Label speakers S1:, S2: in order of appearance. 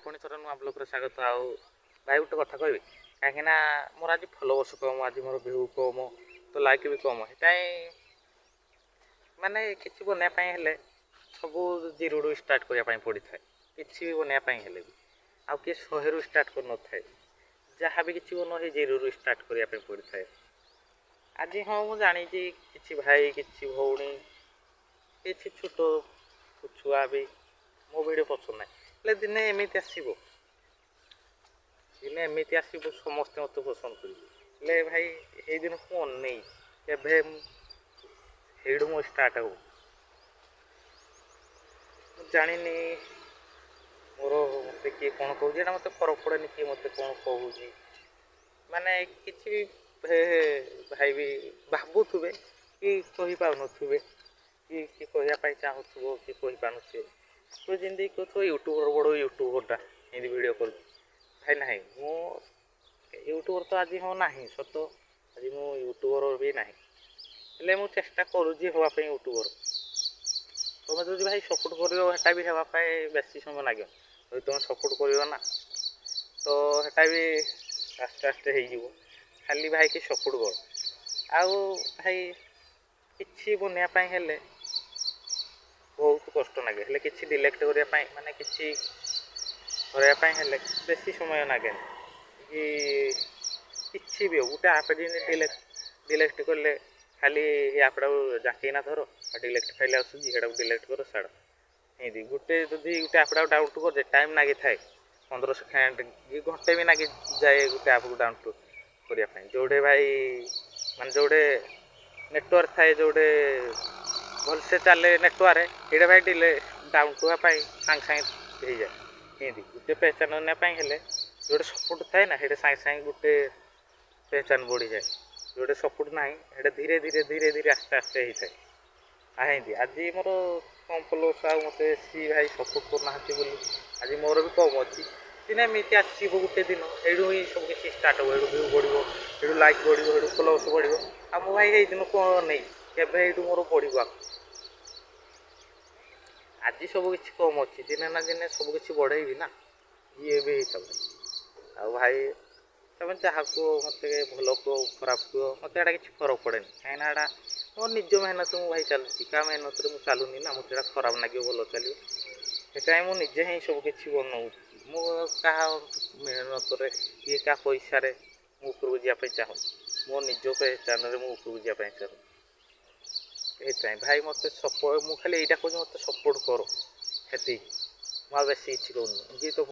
S1: पुणी थोड़ा नुआ ब्लॉग स्वागत आउ भाई गोटे कथा कहबी कहीं मोर आज फॉलोवर्स कम आज मोर व्यू कम तो लाइक भी कम है माने किसी बनवाई हेले सब जीरो रू स्टार्ट करने पड़ी था किसी भी बनवाई हेले भी आउ किए 100 रू स्टार्ट कर न था जहाँ भी किसी बन जीरो रू स्टार्ट करने पड़ी था आज हाँ मुझे जानी कि भाई कि भौणी कि छोट छुआ भी मो वीडियो पसंद ना दिने एमती आसब दिने एमती आसब समस्ते मत पसंद करेंगे भाई ये दिन को अनई के मो स्टार्ट हो जानी मोर मत किए कौन कहे मत फरक पड़े किए मत कौन कहूँ माने किसी भाई भी भावुवे कि कही पारे कि कहवाई चाहूब कि कही पारे तो जमी कहते यूट्यूबर बड़ यूट्यूबरटा एमती वीडियो कर भाई ना मो यूट्यूबर तो आज हाँ ना सत आज मो यूट्यूबर भी ना मुझे चेष्टा करुँगी हाँपाई यूट्यूबर तुम जो भाई सपोर्ट करटा भी हाँपाई बेसी समय लगे जो तुम सपोर्ट कर ना तो हेटा भी आस्ते आस्ते हो खाली भाई कि सपोर्ट कर आउ भाई किसी बनवाई हेले बहुत कष्ट लगे हेल्ले किसी डिलेक्ट करने माने किसी करने बेसी समय लगे कि भी हो गोटे आप डिलेक्ट कले खाली आपटा जाकिना धर डिलेक्ट फाइल आसा डिलेक्ट कर छाड़ एमती गोटे जदि गोटे आपटा डाउनलोड कर टाइम लगी था 15 सेकेंड कि घंटे भी लगी जाए गोटे आप को डाउनलोड करने जोड़े भाई मान जोड़े नेटवर्क थाए जोड़े भलसे चले नेटवर्क ये भाई डिले डाउन होगापाई सांगे सांगे हो जाए एमती गोटे पहचान होने जोड़े सपोर्ट थाए ना ये सांगे सांगे गोटे पहचान बढ़ी जाए जोड़े सपोर्ट ना ये धीरे धीरे धीरे धीरे आस्ते आस्ते होता है एमती आज मोर कम फॉलोवर्स आ मत सी भाई सपोर्ट करना आज मोर भी कम अच्छी दिन एमती आसो गोटे दिन यू ही सब किसी स्टार्ट हो व्यू बढ़ो यू लाइक बढ़ो यू फॉलोवर्स बढ़ो आ मो भाई ये दिन को नहीं केवे यू मोर बढ़ो आज सब किसी कम अच्छी दिने ना दिने सब किसी बढ़ेबी ना ये भी होता भाई तुम जहाँ कह मत भल कह खराब कह मत एटा कि फरक पड़े कहीं एटा मो निज मेहनत मुझे भाई चलुची क्या मेहनत में चलुनी ना मत खराब लगे भल चलो से मुझे ही सब किसी बनाऊँ क्या मेहनत ये क्या पैसा ऊपर जावाई चाहूँ मो निज पहचान में ऊपर जावाई चाहूँ ये भाई मत सपोर्ट मुझे खाली यहाँ कहूँ मत सपोर्ट कर हेती बेसी किसी कहूँ जी तो